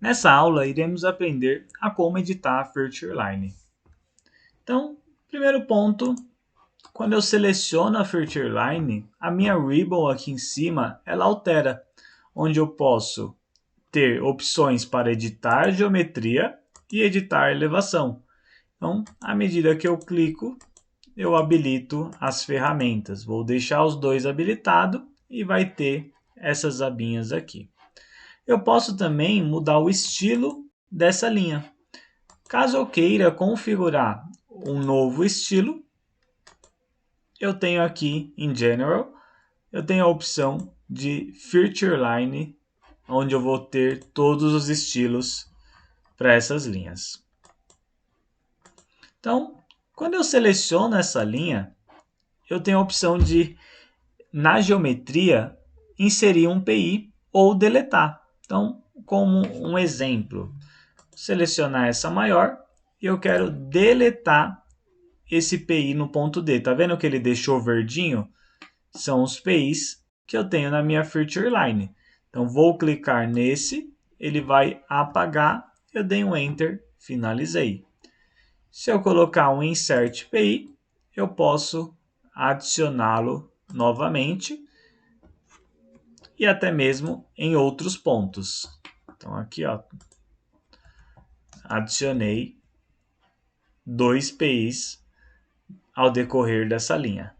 Nessa aula, iremos aprender a como editar a Feature Line. Então, primeiro ponto, quando eu seleciono a Feature Line, a minha Ribbon aqui em cima, ela altera, onde eu posso ter opções para editar geometria e editar elevação. Então, à medida que eu clico, eu habilito as ferramentas. Vou deixar os dois habilitados e vai ter essas abinhas aqui. Eu posso também mudar o estilo dessa linha. Caso eu queira configurar um novo estilo, eu tenho aqui em General, eu tenho a opção de Feature Line, onde eu vou ter todos os estilos para essas linhas. Então, quando eu seleciono essa linha, eu tenho a opção de, na geometria, inserir um PI ou deletar. Então, como um exemplo, selecionar essa maior e eu quero deletar esse PI no ponto D. Tá vendo que ele deixou verdinho? São os PIs que eu tenho na minha Feature Line. Então, vou clicar nesse, ele vai apagar, eu dei um Enter, finalizei. Se eu colocar um Insert PI, eu posso adicioná-lo novamente e até mesmo em outros pontos. Então, aqui, ó, adicionei 2 PIs ao decorrer dessa linha.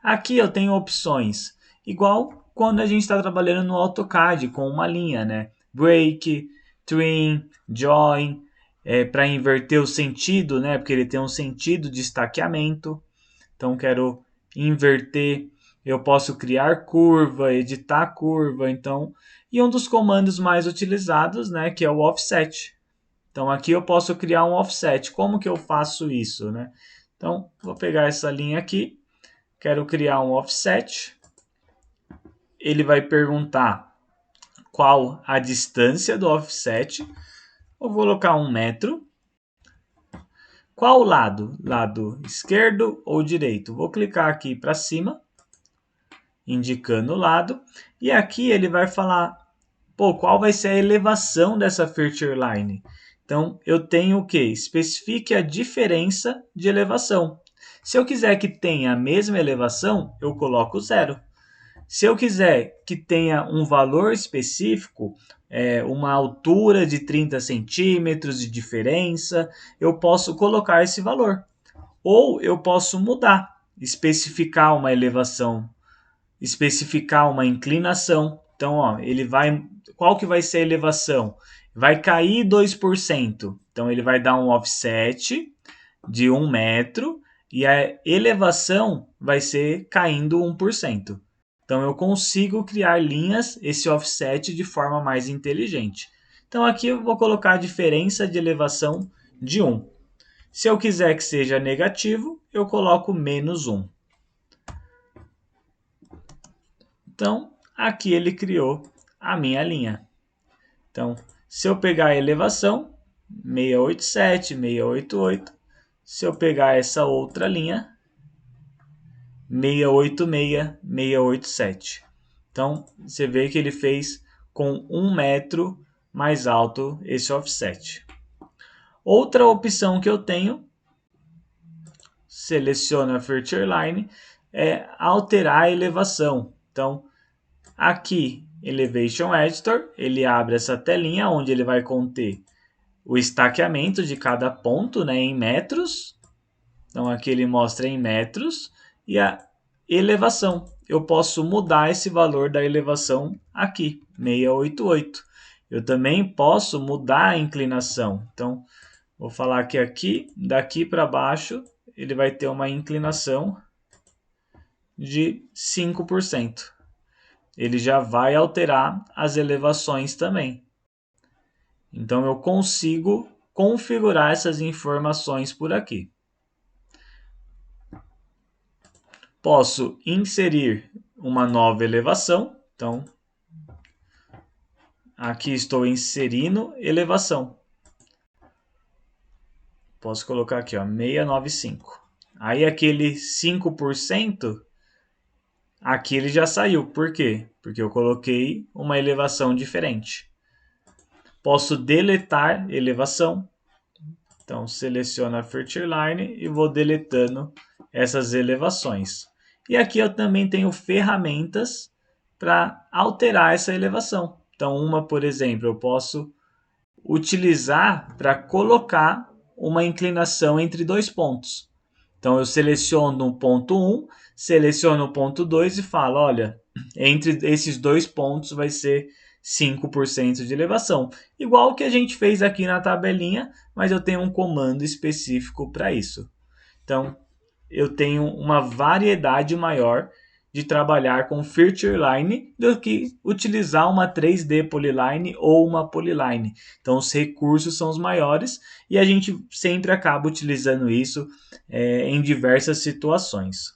Aqui eu tenho opções, igual quando a gente está trabalhando no AutoCAD com uma linha, né? Break, Trim, Join, para inverter o sentido, né? Porque ele tem um sentido de estaqueamento. Então quero inverter, eu posso criar curva, editar curva, então, e um dos comandos mais utilizados, né, que é o offset. Então aqui eu posso criar um offset. Como que eu faço isso, né? Então vou pegar essa linha aqui, quero criar um offset. Ele vai perguntar qual a distância do offset. Eu vou colocar 1 metro. Qual lado? Lado esquerdo ou direito? Vou clicar aqui para cima, indicando o lado. E aqui ele vai falar, qual vai ser a elevação dessa Feature Line? Então, eu tenho o que? Especifique a diferença de elevação. Se eu quiser que tenha a mesma elevação, eu coloco 0. Se eu quiser que tenha um valor específico, uma altura de 30 centímetros de diferença, eu posso colocar esse valor. Ou eu posso mudar, especificar uma elevação, especificar uma inclinação. Então, ó, qual que vai ser a elevação? Vai cair 2%. Então, ele vai dar um offset de 1 metro e a elevação vai ser caindo 1%. Então, eu consigo criar linhas, esse offset, de forma mais inteligente. Então, aqui eu vou colocar a diferença de elevação de 1. Se eu quiser que seja negativo, eu coloco menos 1. Então, aqui ele criou a minha linha. Então, se eu pegar a elevação, 687, 688. Se eu pegar essa outra linha, 686, 687. Então, você vê que ele fez com 1 metro mais alto esse offset. Outra opção que eu tenho, seleciono a Feature Line, é alterar a elevação. Então, aqui, Elevation Editor, ele abre essa telinha onde ele vai conter o estaqueamento de cada ponto, né, em metros. Então, aqui ele mostra em metros. E a elevação. Eu posso mudar esse valor da elevação aqui, 688. Eu também posso mudar a inclinação. Então, vou falar que aqui, daqui para baixo, ele vai ter uma inclinação de 5%. Ele já vai alterar as elevações também. Então, eu consigo configurar essas informações por aqui. Posso inserir uma nova elevação. Então, aqui estou inserindo elevação. Posso colocar aqui, ó, 695. Aí aquele 5%, aqui ele já saiu. Por quê? Porque eu coloquei uma elevação diferente. Posso deletar elevação. Então, seleciono a Feature Line e vou deletando essas elevações. E aqui eu também tenho ferramentas para alterar essa elevação. Então, por exemplo, eu posso utilizar para colocar uma inclinação entre dois pontos. Então, eu seleciono o ponto 1, seleciono o ponto 2 e falo, olha, entre esses dois pontos vai ser 5% de elevação. Igual o que a gente fez aqui na tabelinha, mas eu tenho um comando específico para isso. Então, eu tenho uma variedade maior de trabalhar com Feature Line do que utilizar uma 3D Polyline ou uma Polyline. Então, os recursos são os maiores e a gente sempre acaba utilizando isso em diversas situações.